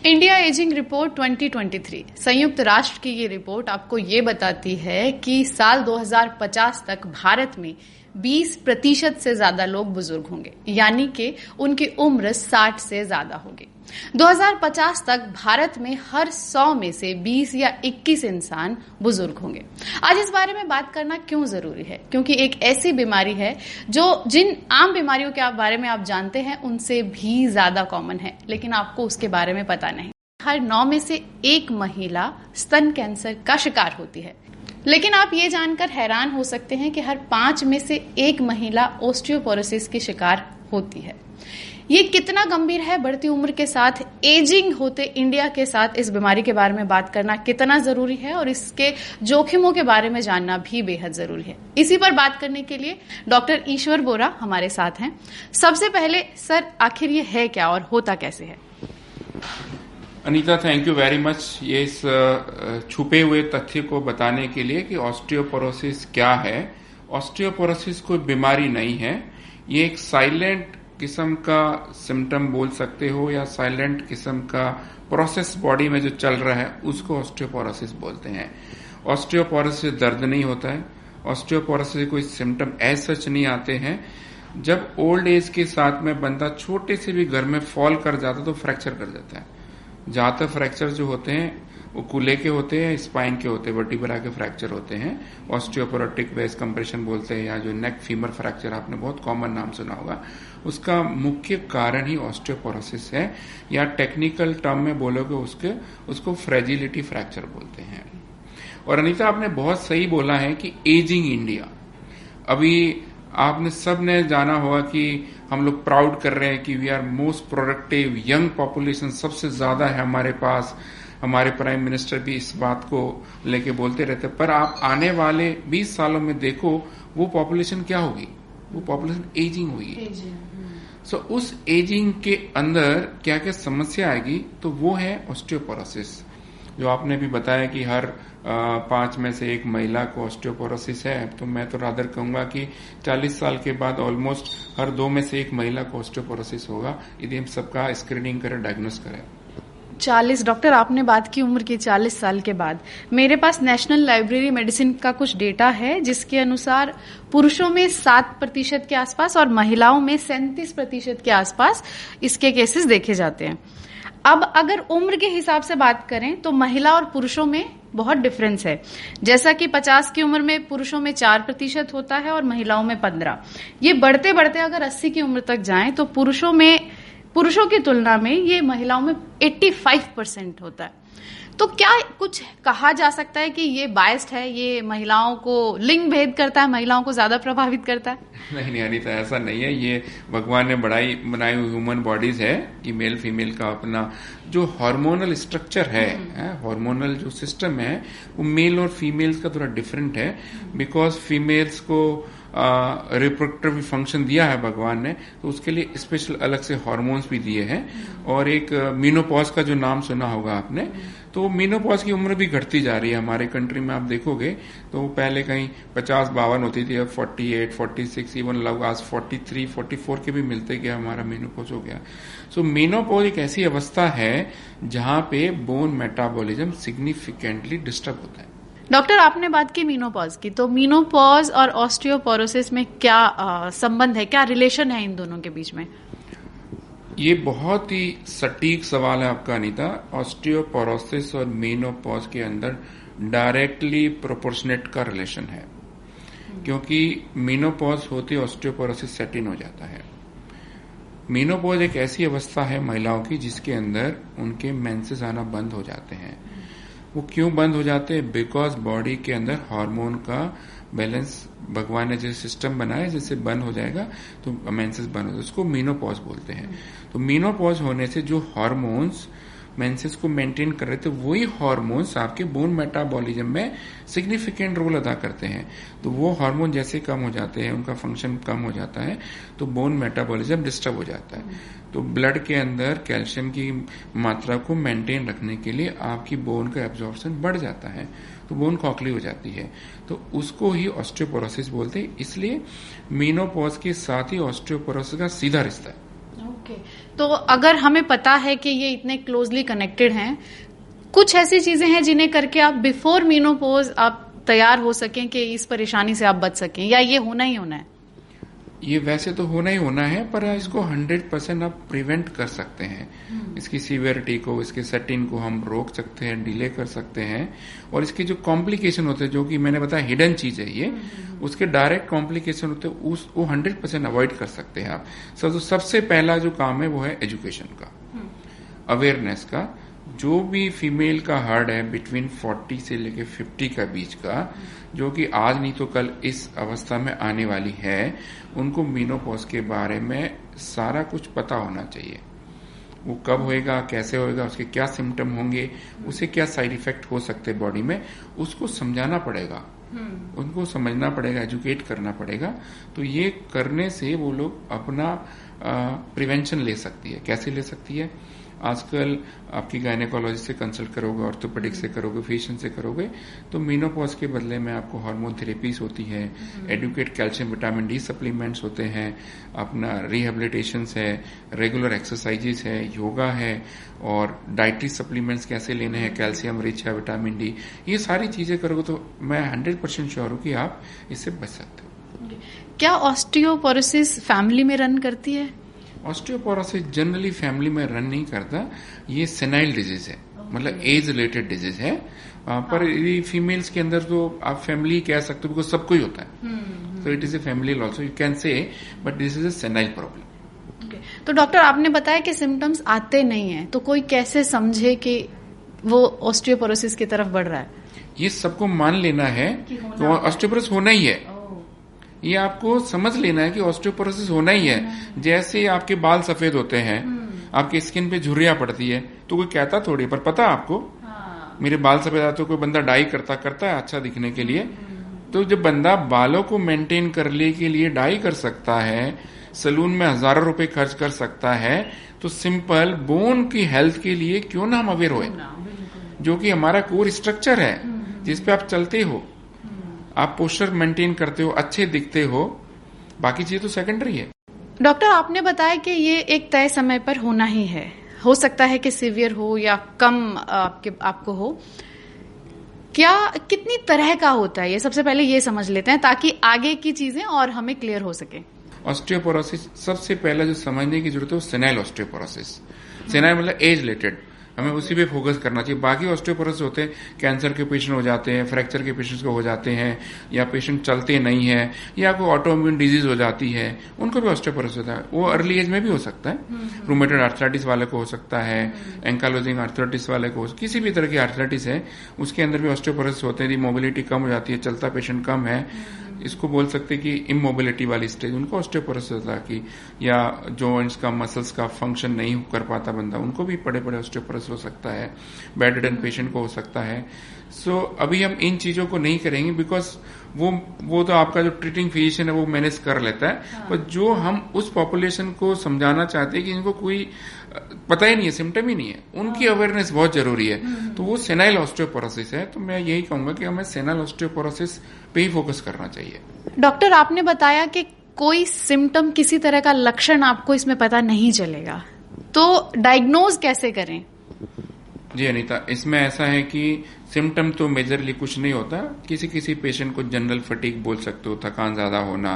India ageing report 2023 संयुक्त राष्ट्र की ये रिपोर्ट आपको ये बताती है कि साल 2050 तक भारत में 20% से ज्यादा लोग बुजुर्ग होंगे, यानी कि उनकी उम्र 60 से ज्यादा होगी। 2050 तक भारत में हर 100 में से 20 या 21 इंसान बुजुर्ग होंगे। आज इस बारे में बात करना क्यों जरूरी है? क्योंकि एक ऐसी बीमारी है जो जिन आम बीमारियों के बारे में आप जानते हैं उनसे भी ज्यादा कॉमन है, लेकिन आपको उसके बारे में पता नहीं। हर 9 में से 1 महिला स्तन कैंसर का शिकार होती है, लेकिन आप ये जानकर हैरान हो सकते हैं कि हर 5 में से 1 महिला ऑस्टियोपोरोसिस की शिकार होती है। ये कितना गंभीर है? बढ़ती उम्र के साथ, एजिंग होते इंडिया के साथ इस बीमारी के बारे में बात करना कितना जरूरी है और इसके जोखिमों के बारे में जानना भी बेहद जरूरी है। इसी पर बात करने के लिए डॉक्टर ईश्वर बोरा हमारे साथ हैं। सबसे पहले सर, आखिर ये है क्या और होता कैसे है? Anita, thank you very much ये इस छुपे हुए तथ्य को बताने के लिए कि ऑस्टियोपोरोसिस क्या है। ऑस्टियोपोरोसिस कोई बीमारी नहीं है, ये एक साइलेंट किस्म का सिम्टम बोल सकते हो या साइलेंट किस्म का प्रोसेस बॉडी में जो चल रहा है उसको ऑस्टियोपोरोसिस बोलते हैं। ऑस्टियोपोरोसिस दर्द नहीं होता है, ऑस्टियोपोरोसिस कोई सिम्टम एज सच नहीं आते हैं। जब ओल्ड एज के साथ में बंदा छोटे से भी घर में फॉल कर जाता तो फ्रैक्चर कर जाता है। ज्यादातर फ्रैक्चर जो होते हैं वो कूल्हे के होते हैं, स्पाइन के होते हैं, वर्टिब्रा के फ्रैक्चर होते हैं। ऑस्टियोपोरोटिक वेस्ट कंप्रेशन बोलते हैं या जो नेक फीमर फ्रैक्चर आपने बहुत कॉमन नाम सुना होगा, उसका मुख्य कारण ही ऑस्टियोपोरोसिस है, या टेक्निकल टर्म में बोलोगे उसको फ्रेजिलिटी फ्रैक्चर बोलते हैं। और अनीता, आपने बहुत सही बोला है कि एजिंग इंडिया, अभी आपने सबने जाना होगा कि हम लोग प्राउड कर रहे हैं कि we are most productive, young population सबसे ज्यादा है हमारे पास। हमारे प्राइम मिनिस्टर भी इस बात को लेके बोलते रहते, पर आप आने वाले 20 सालों में देखो वो पॉपुलेशन क्या होगी? वो पॉपुलेशन एजिंग होगी। सो उस एजिंग के अंदर क्या क्या समस्या आएगी, तो वो है ऑस्टियोपोरोसिस। जो आपने भी बताया कि हर 5 में से 1 महिला को ऑस्टियोपोरोसिस है, तो मैं तो रादर कहूंगा कि 40 साल के बाद ऑलमोस्ट हर 2 में से 1 महिला को ऑस्टियोपोरोसिस होगा, यदि हम सबका स्क्रीनिंग करें, डायग्नोस करें। 40 डॉक्टर, आपने बात की उम्र की 40 साल के बाद। मेरे पास नेशनल लाइब्रेरी मेडिसिन का कुछ डेटा है जिसके अनुसार पुरुषों में 7% के आसपास और महिलाओं में 37% के आसपास इसके केसेस देखे जाते हैं। अब अगर उम्र के हिसाब से बात करें तो महिला और पुरुषों में बहुत डिफरेंस है। जैसा कि 50 की उम्र में पुरुषों में 4% होता है और महिलाओं में 15। ये बढ़ते बढ़ते अगर 80 की उम्र तक जाएं तो पुरुषों की तुलना में ये महिलाओं में 85% होता है। तो क्या कुछ कहा जा सकता है कि ये बायस्ड है, ये महिलाओं को लिंग भेद करता है, महिलाओं को ज्यादा प्रभावित करता है? नहीं अनीता, ऐसा नहीं है। ये भगवान ने बनाई हुई ह्यूमन बॉडीज है कि मेल फीमेल का अपना जो हार्मोनल स्ट्रक्चर है, हार्मोनल जो सिस्टम है, वो मेल और फीमेल्स का थोड़ा डिफरेंट है। बिकॉज फीमेल्स को रिप्रोडक्टिव फंक्शन दिया है भगवान ने, तो उसके लिए स्पेशल अलग से हार्मोन्स भी दिए हैं। और एक मीनोपॉज का जो नाम सुना होगा आपने, तो मीनोपॉज की उम्र भी घटती जा रही है हमारे कंट्री में। आप देखोगे तो पहले कहीं 50-52 होती थी, अब 48, 46, इवन लोग आज 43, 44 के भी मिलते गया, हमारा मीनोपॉज हो गया। सो मीनोपॉज एक ऐसी अवस्था है जहां पे बोन मेटाबॉलिज्म सिग्निफिकेंटली डिस्टर्ब होता है। डॉक्टर, आपने बात की मीनोपॉज की, तो मीनोपॉज और ऑस्टियोपोरोसिस में क्या संबंध है, क्या रिलेशन है इन दोनों के बीच में? ये बहुत ही सटीक सवाल है आपका अनीता। ऑस्टियोपोरोसिस और मीनोपॉज के अंदर डायरेक्टली प्रोपोर्शनेट का रिलेशन है, क्योंकि मीनोपॉज होते ऑस्टियोपोरोसिस सेट इन हो जाता है। मीनोपॉज एक ऐसी अवस्था है महिलाओं की जिसके अंदर उनके मेंसेस आना बंद हो जाते हैं। वो क्यों बंद हो जाते हैं? बिकॉज बॉडी के अंदर हार्मोन का बैलेंस भगवान ने जैसे सिस्टम बनाया, जैसे बंद हो जाएगा तो मेंसेस बंद हो जाए, उसको मीनोपॉज बोलते हैं। तो मीनोपॉज होने से जो हार्मोन्स मेंसेस को मेंटेन कर रहे थे, वही हार्मोन्स आपके बोन मेटाबॉलिज्म में सिग्निफिकेंट रोल अदा करते हैं। तो वो हार्मोन जैसे कम हो जाते हैं, उनका फंक्शन कम हो जाता है, तो बोन मेटाबॉलिज्म डिस्टर्ब हो जाता है। तो ब्लड के अंदर कैल्शियम की मात्रा को मेंटेन रखने के लिए आपकी बोन का एब्जॉर्प्शन बढ़ जाता है। तो बोन खोखली हो जाती है, तो उसको ही ऑस्टियोपोरोसिस बोलते हैं। इसलिए मेनोपॉज के साथ ही ऑस्टियोपोरोसिस का सीधा रिश्ता है। ओके, तो अगर हमें पता है कि ये इतने क्लोजली कनेक्टेड हैं, कुछ ऐसी चीजें हैं जिन्हें करके आप बिफोर मेनोपॉज आप तैयार हो सकें कि इस परेशानी से आप बच सकें, या ये होना ही होना है? ये वैसे तो होना ही होना है, पर इसको 100% आप प्रिवेंट कर सकते हैं। इसकी सीवियरिटी को, इसके सेटिन को हम रोक सकते हैं, डिले कर सकते हैं, और इसके जो कॉम्प्लिकेशन होते हैं, जो कि मैंने बताया हिडन चीज है ये, उसके डायरेक्ट कॉम्प्लिकेशन होते हैं, वो 100% अवॉइड कर सकते हैं आप। तो सबसे पहला जो काम है वो है एजुकेशन का, अवेयरनेस का। जो भी फीमेल का हार्ट है बिटवीन 40 से लेके 50 का बीच का, जो कि आज नहीं तो कल इस अवस्था में आने वाली है, उनको मेनोपॉज के बारे में सारा कुछ पता होना चाहिए। वो कब होएगा, कैसे होएगा, उसके क्या सिम्टम होंगे, उसे क्या साइड इफेक्ट हो सकते हैं बॉडी में, उसको समझाना पड़ेगा, उनको समझना पड़ेगा, एजुकेट करना पड़ेगा। तो ये करने से वो लोग अपना प्रिवेंशन ले सकती है। कैसे ले सकती है? आजकल आपकी गायनेकोलॉजिस्ट से कंसल्ट करोगे, ऑर्थोपेडिक से करोगे, फिजिशियन से करोगे, तो मेनोपॉज के बदले में आपको हार्मोन थेरेपीज होती है, adequate calcium vitamin D supplements होते हैं, अपना रिहेबिलिटेशन है, रेगुलर एक्सरसाइजेस है, योगा है, और डाइटरी सप्लीमेंट्स कैसे लेने हैं, कैल्शियम रिच है, विटामिन डी, ये सारी चीजें करोगे तो मैं 100% श्योर हूं कि आप इससे बच सकते हो। क्या ऑस्टियोपोरोसिस फैमिली में रन करती है? ऑस्टियोपोरोसिस जनरली फैमिली में रन नहीं करता, ये सेनाइल डिजीज है, मतलब एज रिलेटेड डिजीज है। पर फीमेल्स के अंदर तो आप फैमिली कह सकते हो, बिकॉज सबको ही होता है, तो it is a family also, you can say, but this is a senile problem. तो डॉक्टर, आपने बताया कि सिम्टम्स आते नहीं है, तो कोई कैसे समझे कि वो ऑस्टियोपोरोसिस की तरफ बढ़ रहा है? ये सबको मान लेना है तो ऑस्टियोपोरोसिस होना ही है, ये आपको समझ लेना है कि ऑस्टियोपोरोसिस होना ही है। जैसे आपके बाल सफेद होते हैं, आपकी स्किन पे झुर्रियां पड़ती है, तो कोई कहता थोड़ी, पर पता आपको मेरे बाल सफेद आते, कोई बंदा डाई करता है अच्छा दिखने के लिए। तो जब बंदा बालों को मेंटेन करने के लिए डाई कर सकता है, सलून में हजारों रुपए खर्च कर सकता है, तो सिंपल बोन की हेल्थ के लिए क्यों ना हम अवेयर होए, जो कि हमारा कोर स्ट्रक्चर है, जिसपे आप चलते हो, आप पोस्चर मेंटेन करते हो, अच्छे दिखते हो, बाकी चीजें तो सेकेंडरी है। डॉक्टर, आपने बताया कि ये एक तय समय पर होना ही है, हो सकता है कि सीवियर हो या कम आपको हो। क्या कितनी तरह का होता है ये, सबसे पहले ये समझ लेते हैं ताकि आगे की चीजें और हमें क्लियर हो सके। ऑस्टियोपोरोसिस सबसे पहला जो समझने की जरूरत है वो सेनाइल ऑस्टियोपोरोसिस। सेनाइल मतलब एज रिलेटेड, हमें उसी पे फोकस करना चाहिए। बाकी ऑस्टियोपोरोसिस होते हैं, कैंसर के पेशेंट हो जाते हैं, फ्रैक्चर के पेशेंट्स को हो जाते हैं, या पेशेंट चलते नहीं है, या कोई ऑटोइम्यून डिजीज हो जाती है, उनको भी ऑस्टियोपोरोसिस होता है। वो अर्ली एज में भी हो सकता है, रूमेटॉइड आर्थराइटिस वाले को हो सकता है, एंकालोजिंग आर्थराइटिस वाले को, किसी भी तरह की आर्थराइटिस है उसके अंदर भी ऑस्टियोपोरोसिस होते हैं। मोबिलिटी कम हो जाती है, चलता पेशेंट कम है, इसको बोल सकते हैं कि इमोबिलिटी वाली स्टेज, उनको ऑस्टियोपोरोसिस होता है। कि या जॉइंट्स का, मसल्स का फंक्शन नहीं कर पाता बंदा, उनको भी बड़े बड़े ऑस्टियोपोरोसिस हो सकता है। बेडरिडन पेशेंट को हो सकता है। सो अभी हम इन चीजों को नहीं करेंगे, बिकॉज वो तो आपका जो ट्रीटिंग फिजिशियन है वो मैनेज कर लेता है। पर जो हम उस पॉपुलेशन को समझाना चाहते हैं कि इनको कोई पता ही नहीं है, सिम्टम ही नहीं है, उनकी अवेयरनेस बहुत जरूरी है। तो वो सेनाइल ऑस्टियोपोरोसिस है। तो मैं यही कहूंगा कि हमें सेनाइल ऑस्टियोपोरोसिस पे ही फोकस करना चाहिए। डॉक्टर, आपने बताया कि कोई सिम्टम, किसी तरह का लक्षण आपको इसमें पता नहीं चलेगा, तो डायग्नोज कैसे करें? जी अनीता, इसमें ऐसा है कि सिम्टम तो मेजरली कुछ नहीं होता। किसी किसी पेशेंट को जनरल फटीग बोल सकते हो, थकान ज्यादा होना,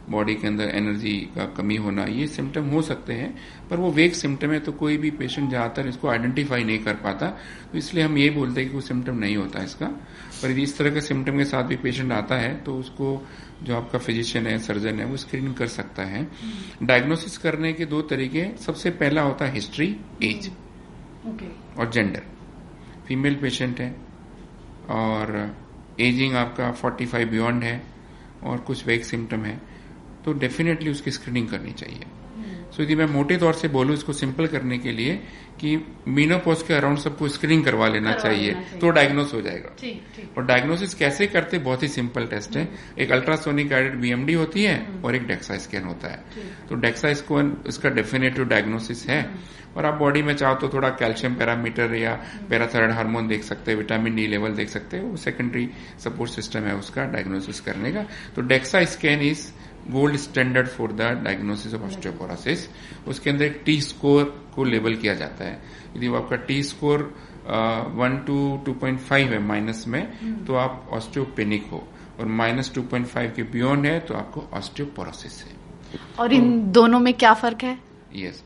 बॉडी के अंदर एनर्जी का कमी होना, ये सिम्टम हो सकते हैं, पर वो वेग सिम्टम है, तो कोई भी पेशेंट ज्यादातर इसको आइडेंटिफाई नहीं कर पाता। तो इसलिए हम ये बोलते हैं कि कोई सिम्टम नहीं होता इसका। पर यदि इस तरह के सिम्टम के साथ भी पेशेंट आता है तो उसको जो आपका फिजिशियन है, सर्जन है, वो स्क्रीनिंग कर सकता है। डायग्नोसिस करने के दो तरीके, सबसे पहला होता है हिस्ट्री, एज और जेंडर। फीमेल पेशेंट है और एजिंग आपका 45 बियॉन्ड है और कुछ वेग सिम्टम है, तो डेफिनेटली उसकी स्क्रीनिंग करनी चाहिए। सो यदि मैं मोटे तौर से बोलूं इसको सिंपल करने के लिए कि मेनोपॉज के अराउंड सबको स्क्रीनिंग करवा लेना चाहिए, तो डायग्नोस हो जाएगा। और डायग्नोसिस कैसे करते, बहुत ही सिंपल टेस्ट है। एक अल्ट्रासोनिक गाइडेड बीएमडी होती है और एक डेक्सा स्कैन होता है। तो डेक्सा स्कैन इसका डेफिनेटिव डायग्नोसिस है। और आप बॉडी में चाहो तो थोड़ा कैल्शियम पैरामीटर या पैराथायराइड हार्मोन देख सकते हैं, विटामिन डी लेवल देख सकते हैं, वो सेकेंडरी सपोर्ट सिस्टम है उसका डायग्नोसिस करने का। तो DEXA scan is gold standard for the diagnosis of osteoporosis. उसके अंदर एक टी स्कोर को लेबल किया जाता है। यदि वो आपका टी स्कोर 1 to 2.5 है माइनस में, तो आप ऑस्टियोपेनिक हो, और -2.5 के बियॉन्ड है तो आपको ऑस्टियोपोरोसिस है। और इन दोनों में क्या फर्क है? यस,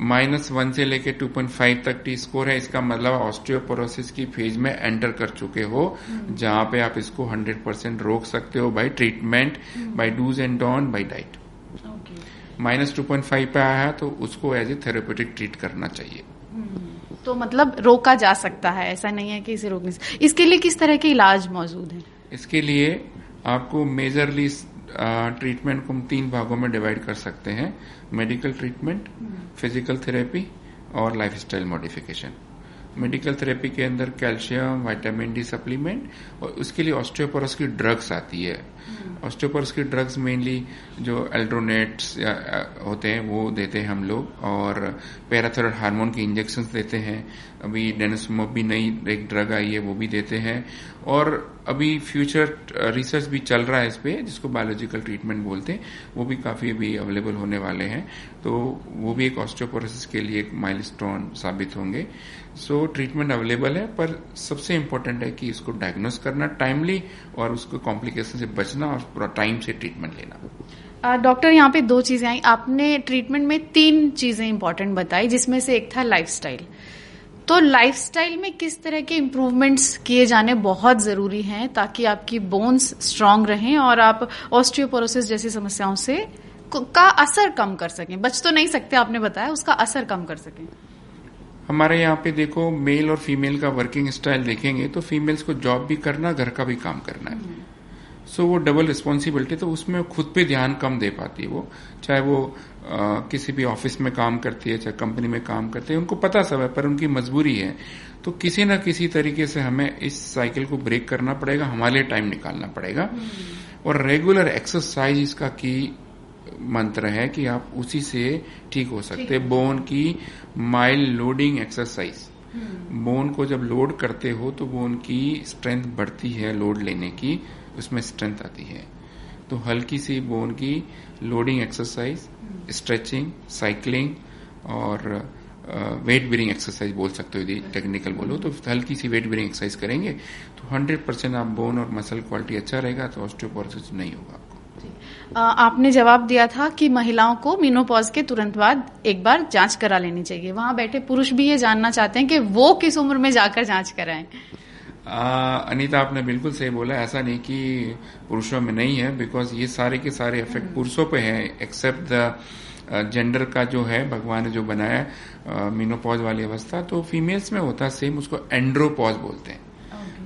-1 से लेके 2.5 तक टी स्कोर है, इसका मतलब ऑस्टियोपोरोसिस की फेज में एंटर कर चुके हो, जहां पे आप इसको 100% रोक सकते हो by treatment, by dos and don't, by diet. -2.5 पे आया है तो उसको एज ए थेरेप्यूटिक ट्रीट करना चाहिए। तो मतलब रोका जा सकता है, ऐसा नहीं है कि इसे रोकने से। इसके लिए किस तरह के इलाज मौजूद हैं? इसके लिए आपको मेजरली ट्रीटमेंट को हम 3 भागों में डिवाइड कर सकते हैं: मेडिकल ट्रीटमेंट, फिजिकल थेरेपी और लाइफस्टाइल मॉडिफिकेशन। मेडिकल थेरेपी के अंदर कैल्शियम, विटामिन डी सप्लीमेंट, और उसके लिए ऑस्टियोपोरोसिस की ड्रग्स आती है। ऑस्टियोपोरोसिस की ड्रग्स मेनली जो एल्ड्रोनेट्स होते हैं वो देते हैं हम लोग, और पैराथायराइड हार्मोन के इंजेक्शंस देते हैं। अभी डेनिसुमाब भी नई एक ड्रग आई है, वो भी देते हैं। और अभी फ्यूचर रिसर्च भी चल रहा है इस पे, जिसको बायोलॉजिकल ट्रीटमेंट बोलते हैं, वो भी काफी अभी अवेलेबल होने वाले हैं। तो वो भी एक ऑस्टियोपोरोसिस के लिए एक माइलस्टोन साबित होंगे। सो ट्रीटमेंट अवेलेबल है, पर सबसे इम्पोर्टेंट है कि इसको डायग्नोस करना टाइमली, और उसको कॉम्प्लिकेशन से बचना, और पूरा टाइम से ट्रीटमेंट लेना। डॉक्टर, यहाँ पे 2 चीजें आई। आपने ट्रीटमेंट में 3 चीजें इंपॉर्टेंट बताई, जिसमें से एक था लाइफस्टाइल। तो लाइफस्टाइल में किस तरह के इम्प्रूवमेंट्स किए जाने बहुत जरूरी हैं ताकि आपकी बोन्स स्ट्रांग रहें और आप ऑस्टियोपोरोसिस जैसी समस्याओं से का असर कम कर सकें? बच तो नहीं सकते, आपने बताया, उसका असर कम कर सकें। हमारे यहाँ पे देखो, मेल और फीमेल का वर्किंग स्टाइल देखेंगे तो फीमेल्स को जॉब भी करना, घर का भी काम करना है। सो वो डबल रिस्पॉन्सिबिलिटी, तो उसमें खुद पे ध्यान कम दे पाती है वो। चाहे वो किसी भी ऑफिस में काम करती है, चाहे कंपनी में काम करती है, उनको पता सब है, पर उनकी मजबूरी है। तो किसी न किसी तरीके से हमें इस साइकिल को ब्रेक करना पड़ेगा, हमारे लिए टाइम निकालना पड़ेगा। और रेगुलर एक्सरसाइज इसका की मंत्र है कि आप उसी से ठीक हो सकते हैं। बोन की माइल्ड लोडिंग एक्सरसाइज, बोन को जब लोड करते हो तो बोन की स्ट्रेंथ बढ़ती है, लोड लेने की उसमें स्ट्रेंथ आती है। तो हल्की सी बोन की लोडिंग एक्सरसाइज, स्ट्रेचिंग, साइकिलिंग और वेट बेरिंग एक्सरसाइज बोल सकते हो, यदि टेक्निकल बोलो तो हल्की सी वेट बेरिंग एक्सरसाइज करेंगे तो 100% आप बोन और मसल क्वालिटी अच्छा रहेगा, तो ऑस्टियोपोरोसिस नहीं होगा आपको। आपने जवाब दिया था कि महिलाओं को मेनोपॉज के तुरंत बाद एक बार जांच करा लेनी चाहिए। वहां बैठे पुरुष भी ये जानना चाहते हैं कि वो किस उम्र में जाकर जांच कराएं। अनीता, आपने बिल्कुल सही बोला। ऐसा नहीं कि पुरुषों में नहीं है, बिकॉज ये सारे के सारे इफेक्ट पुरुषों पे हैं, एक्सेप्ट द जेंडर का जो है भगवान ने जो बनाया मेनोपॉज वाली अवस्था, तो फीमेल्स में होता है सेम, उसको एंड्रोपॉज बोलते हैं।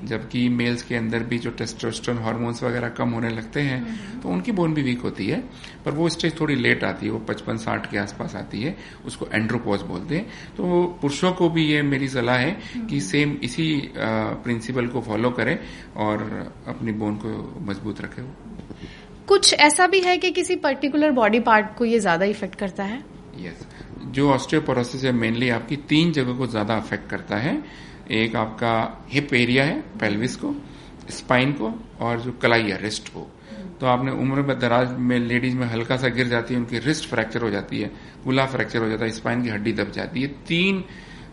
जबकि मेल्स के अंदर भी जो टेस्टोस्टेरोन हार्मोन्स वगैरह कम होने लगते हैं तो उनकी बोन भी वीक होती है, पर वो स्टेज थोड़ी लेट आती है, वो 55-60 के आसपास आती है, उसको एंड्रोपॉज बोलते हैं। तो पुरुषों को भी ये मेरी सलाह है कि सेम इसी प्रिंसिपल को फॉलो करें और अपनी बोन को मजबूत रखें। कुछ ऐसा भी है कि किसी पर्टिकुलर बॉडी पार्ट को ये ज्यादा इफेक्ट करता है? यस, जो ऑस्टियोपोरोसिस है मेनली आपकी 3 जगह को ज्यादा अफेक्ट करता है। एक आपका हिप एरिया है, पेल्विस को, स्पाइन को, और जो कलाई है, रिस्ट को। तो आपने उम्र में दराज में लेडीज में हल्का सा गिर जाती है, उनकी रिस्ट फ्रैक्चर हो जाती है, गुला फ्रैक्चर हो जाता है, स्पाइन की हड्डी दब जाती है। 3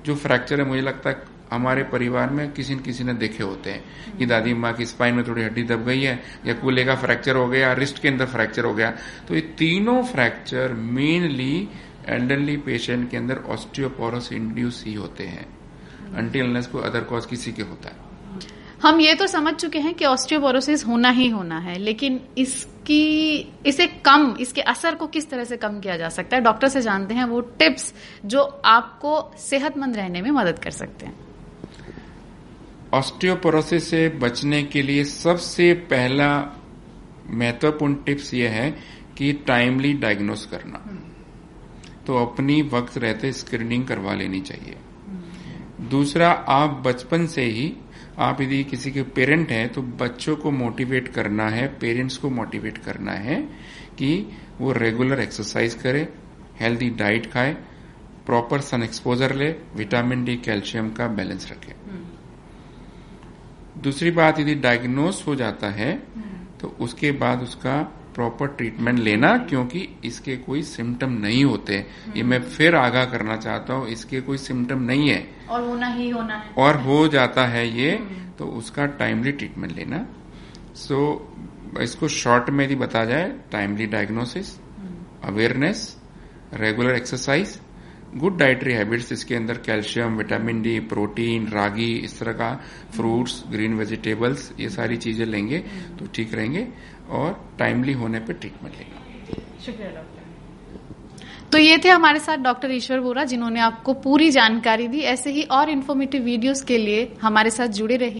जो फ्रैक्चर है मुझे लगता है हमारे परिवार में किसी न किसी ने देखे होते हैं कि दादी माँ की स्पाइन में थोड़ी हड्डी दब गई है, या कूल्हे का फ्रैक्चर हो गया, रिस्ट के अंदर फ्रैक्चर हो गया। तो ये तीनों फ्रैक्चर मेनली एल्डरली पेशेंट के अंदर ऑस्टियोपोरोसिस इंड्यूस ही होते हैं, अनटिल अनलेस कोई अदर कॉज किसी के होता है। हम ये तो समझ चुके हैं कि ऑस्टियोपोरोसिस होना ही होना है, लेकिन इसके असर को किस तरह से कम किया जा सकता है? डॉक्टर से जानते हैं वो टिप्स जो आपको सेहतमंद रहने में मदद कर सकते हैं। ऑस्टियोपोरोसिस से बचने के लिए सबसे पहला महत्वपूर्ण टिप्स ये है कि टाइमली डायग्नोस करना। तो अपनी वक्त रहते स्क्रीनिंग करवा लेनी चाहिए। दूसरा, आप बचपन से ही, आप यदि किसी के पेरेंट हैं तो बच्चों को मोटिवेट करना है, पेरेंट्स को मोटिवेट करना है कि वो रेगुलर एक्सरसाइज करे, हेल्दी डाइट खाए, प्रॉपर सन एक्सपोजर ले, विटामिन डी कैल्शियम का बैलेंस रखे। दूसरी बात, यदि डायग्नोस हो जाता है तो उसके बाद उसका प्रॉपर ट्रीटमेंट लेना, क्योंकि इसके कोई सिम्टम नहीं होते। ये मैं फिर आगाह करना चाहता हूँ, इसके कोई सिम्टम नहीं है और होना ही होना है, और हो जाता है ये, तो उसका टाइमली ट्रीटमेंट लेना। सो इसको शॉर्ट में यदि बता जाए, timely diagnosis, awareness, regular exercise, good dietary habits, इसके अंदर कैल्शियम, विटामिन डी, प्रोटीन, रागी, इस तरह का फ्रूट्स, ग्रीन वेजिटेबल्स, ये सारी चीजें लेंगे तो ठीक रहेंगे और टाइमली होने पे ट्रीटमेंट लेंगे। शुक्रिया डॉक्टर। तो ये थे हमारे साथ डॉक्टर ईश्वर वोरा, जिन्होंने आपको पूरी जानकारी दी। ऐसे ही और इन्फॉर्मेटिव वीडियोस के लिए हमारे साथ जुड़े रहिए।